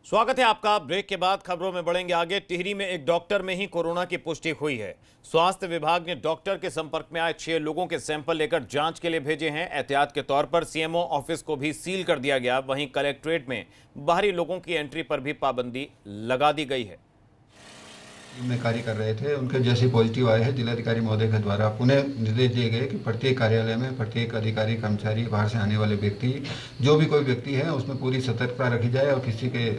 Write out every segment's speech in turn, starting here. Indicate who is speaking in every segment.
Speaker 1: स्वागत है आपका। ब्रेक के बाद खबरों में बढ़ेंगे आगे। टिहरी में एक डॉक्टर में ही कोरोना की पुष्टि हुई है। स्वास्थ्य विभाग ने डॉक्टर के संपर्क में आए 6 लोगों के सैंपल लेकर जांच के लिए भेजे हैं। एहतियात के तौर पर सीएमओ ऑफिस को भी सील कर दिया गया। वहीं कलेक्ट्रेट में बाहरी लोगों की एंट्री पर भी पाबंदी लगा दी गई है।
Speaker 2: में कार्य कर रहे थे, उनके जैसे पॉजिटिव आए हैं, जिलाधिकारी महोदय के द्वारा पुनः निर्देश दिए गए कि प्रत्येक कार्यालय में प्रत्येक अधिकारी कर्मचारी, बाहर से आने वाले व्यक्ति, जो भी कोई व्यक्ति है उसमें पूरी सतर्कता रखी जाए और किसी के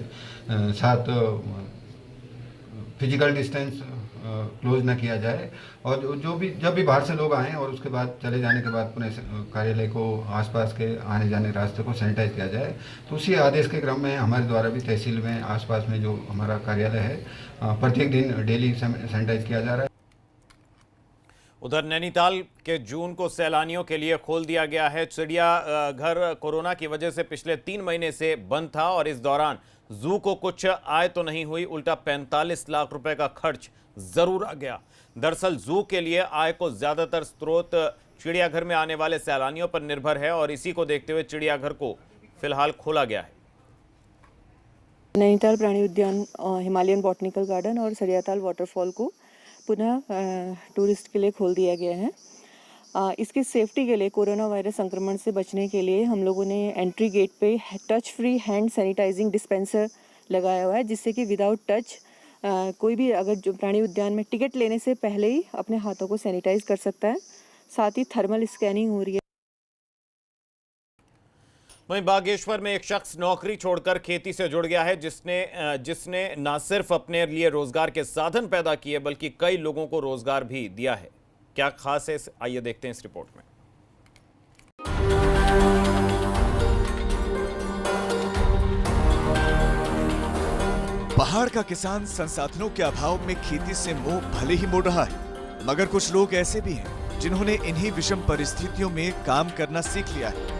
Speaker 2: साथ फिजिकल डिस्टेंस क्लोज ना किया जाए। और जो भी जब भी बाहर से लोग आएँ और उसके बाद चले जाने के बाद पुनः कार्यालय को, आसपास के आने जाने रास्ते को सैनिटाइज किया जाए। तो उसी आदेश के क्रम में हमारे द्वारा भी तहसील में, आसपास में जो हमारा कार्यालय है, प्रत्येक दिन डेली सैनिटाइज किया जा रहा है।
Speaker 1: उधर नैनीताल के जून को सैलानियों के लिए खोल दिया गया है। चिड़ियाघर कोरोना की वजह से पिछले 3 महीने से बंद था और इस दौरान जू को कुछ आय तो नहीं हुई, उल्टा 45 लाख रुपए का खर्च जरूर आ गया। दरअसल जू के लिए आय को ज्यादातर स्रोत चिड़ियाघर में आने वाले सैलानियों पर निर्भर है और इसी को देखते हुए चिड़ियाघर को फिलहाल खोला गया है।
Speaker 3: नैनीताल प्राणी उद्यान, हिमालयन बॉटनिकल गार्डन और सरियाताल वाटरफॉल को पुनः टूरिस्ट के लिए खोल दिया गया है। इसकी सेफ्टी के लिए, कोरोना वायरस संक्रमण से बचने के लिए हम लोगों ने एंट्री गेट पे touch free hand sanitising dispenser लगाया हुआ है, जिससे कि विदाउट टच कोई भी अगर जो प्राणी उद्यान में टिकट लेने से पहले ही अपने हाथों को सैनिटाइज कर सकता है। साथ ही थर्मल स्कैनिंग हो रही है।
Speaker 1: वहीं बागेश्वर में एक शख्स नौकरी छोड़कर खेती से जुड़ गया है, जिसने न सिर्फ अपने लिए रोजगार के साधन पैदा किए बल्कि कई लोगों को रोजगार भी दिया है। क्या खास है, आइए देखते हैं इस रिपोर्ट में।
Speaker 4: पहाड़ का किसान संसाधनों के अभाव में खेती से मुंह भले ही मोड़ रहा है, मगर कुछ लोग ऐसे भी हैं जिन्होंने इन्हीं विषम परिस्थितियों में काम करना सीख लिया है।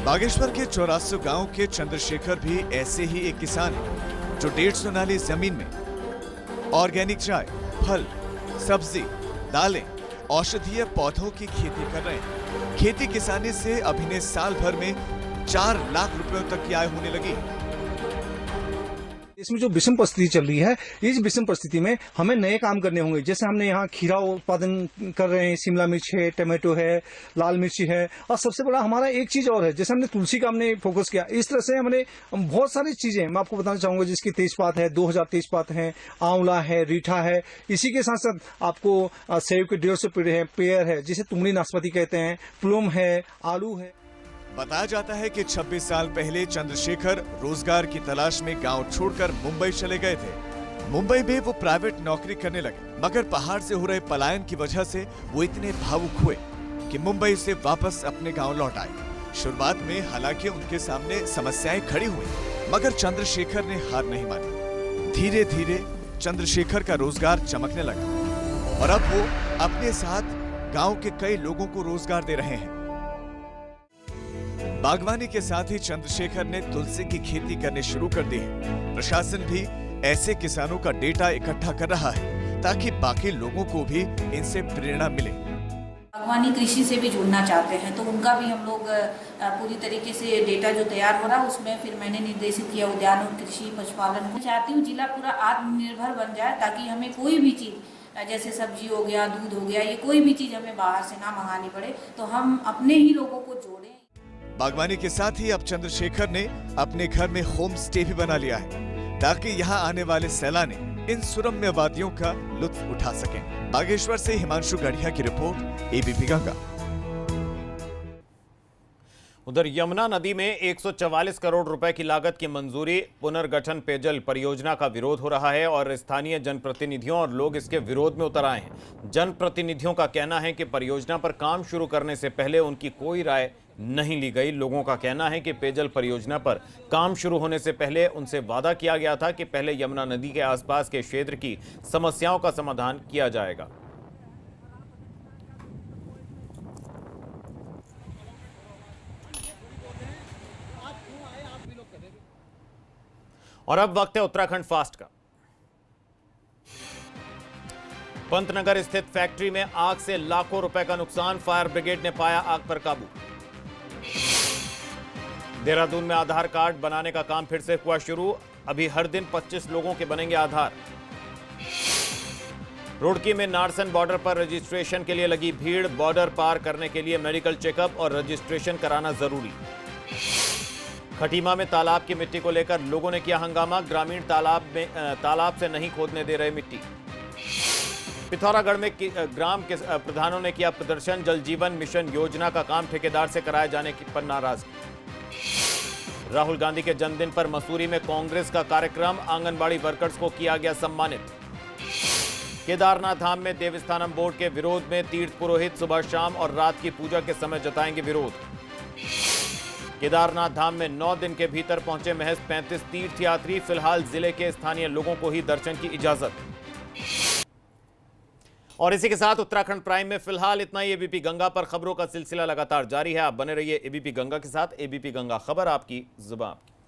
Speaker 4: बागेश्वर के 84 गांव के चंद्रशेखर भी ऐसे ही एक किसान हैं, जो 150 नाली जमीन में ऑर्गेनिक चाय, फल, सब्जी, दालें, औषधीय पौधों की खेती कर रहे हैं। खेती किसानी से अब इन्हें साल भर में 4 लाख रुपयों तक की आय होने लगी।
Speaker 5: इसमें जो विषम परिस्थिति चल रही है, इस विषम परिस्थिति में हमें नए काम करने होंगे। जैसे हमने यहाँ खीरा उत्पादन कर रहे हैं, शिमला मिर्च है, टमाटो है, लाल मिर्ची है, और सबसे बड़ा हमारा एक चीज और है, जैसे हमने तुलसी का हमने फोकस किया। इस तरह से हमने बहुत सारी चीजें मैं आपको बताना चाहूंगा, जिसकी तेजपात है, 2000 तेजपात है, आंवला है, रीठा है। इसी के साथ साथ आपको सेब के 150 पेड़ है, जिसे तुमड़ी नाशपाती कहते हैं, प्लम है, आलू है।
Speaker 4: बताया जाता है कि 26 साल पहले चंद्रशेखर रोजगार की तलाश में गांव छोड़कर मुंबई चले गए थे। मुंबई में वो प्राइवेट नौकरी करने लगे, मगर पहाड़ से हो रहे पलायन की वजह से वो इतने भावुक हुए कि मुंबई से वापस अपने गांव लौट आए। शुरुआत में हालांकि उनके सामने समस्याएं खड़ी हुई, मगर चंद्रशेखर ने हार नहीं मानी। धीरे धीरे चंद्रशेखर का रोजगार चमकने लगा और अब वो अपने साथ गाँव के कई लोगों को रोजगार दे रहे हैं। बागवानी के साथ ही चंद्रशेखर ने तुलसी की खेती करनी शुरू कर दी है। प्रशासन भी ऐसे किसानों का डेटा इकट्ठा कर रहा है ताकि बाकी लोगों को भी इनसे प्रेरणा मिले।
Speaker 6: बागवानी कृषि से भी जुड़ना चाहते हैं, तो उनका भी हम लोग पूरी तरीके से डेटा जो तैयार हो रहा है, उसमें फिर मैंने निर्देशित किया उद्यान और कृषि पशुपालन को। चाहती हूँ जिला पूरा आत्मनिर्भर बन जाए, ताकि हमें कोई भी चीज जैसे सब्जी हो गया, दूध हो गया, ये कोई भी चीज हमें बाहर से ना मंगानी पड़े, तो हम अपने ही लोगों को जोड़ें।
Speaker 4: बागवानी के साथ ही अब चंद्रशेखर ने अपने घर में होम स्टे भी बना लिया है, ताकि यहाँ आने वाले सैलानी इन सुरम्य वादियों का लुत्फ उठा सकें। बागेश्वर से हिमांशु गढ़िया की रिपोर्ट, एबीपी गंगा।
Speaker 1: उधर यमुना नदी में 144 करोड़ रुपए की लागत की मंजूरी पुनर्गठन पेयजल परियोजना का विरोध हो रहा है और स्थानीय जनप्रतिनिधियों और लोग इसके विरोध में उतर आए हैं। जनप्रतिनिधियों का कहना है कि परियोजना पर काम शुरू करने से पहले उनकी कोई राय नहीं ली गई। लोगों का कहना है कि पेयजल परियोजना पर काम शुरू होने से पहले उनसे वादा किया गया था कि पहले यमुना नदी के आसपास के क्षेत्र की समस्याओं का समाधान किया जाएगा। और अब वक्त है उत्तराखंड फास्ट का। पंतनगर स्थित फैक्ट्री में आग से लाखों रुपए का नुकसान, फायर ब्रिगेड ने पाया आग पर काबू। देहरादून में आधार कार्ड बनाने का काम फिर से हुआ शुरू। अभी हर दिन 25 लोगों के बनेंगे आधार। रुड़की में नारसन बॉर्डर पर रजिस्ट्रेशन के लिए लगी भीड़। बॉर्डर पार करने के लिए मेडिकल चेकअप और रजिस्ट्रेशन कराना जरूरी। खटीमा में तालाब की मिट्टी को लेकर लोगों ने किया हंगामा। ग्रामीण तालाब से नहीं खोदने दे रहे मिट्टी। पिथौरागढ़ में ग्राम के प्रधानों ने किया प्रदर्शन। जल जीवन मिशन योजना का काम ठेकेदार से कराए जाने पर नाराजगी। राहुल गांधी के जन्मदिन पर मसूरी में कांग्रेस का कार्यक्रम। आंगनबाड़ी वर्कर्स को किया गया सम्मानित। केदारनाथ धाम में देवस्थानम बोर्ड के विरोध में तीर्थ पुरोहित सुबह शाम और रात की पूजा के समय जताएंगे विरोध। केदारनाथ धाम में 9 दिन के भीतर पहुंचे महज 35 तीर्थयात्री। फिलहाल जिले के स्थानीय लोगों को ही दर्शन की इजाजत। और इसी के साथ उत्तराखंड प्राइम में फिलहाल इतना ही। एबीपी गंगा पर खबरों का सिलसिला लगातार जारी है। आप बने रहिए एबीपी गंगा के साथ। एबीपी गंगा, खबर आपकी, जुबान आपकी।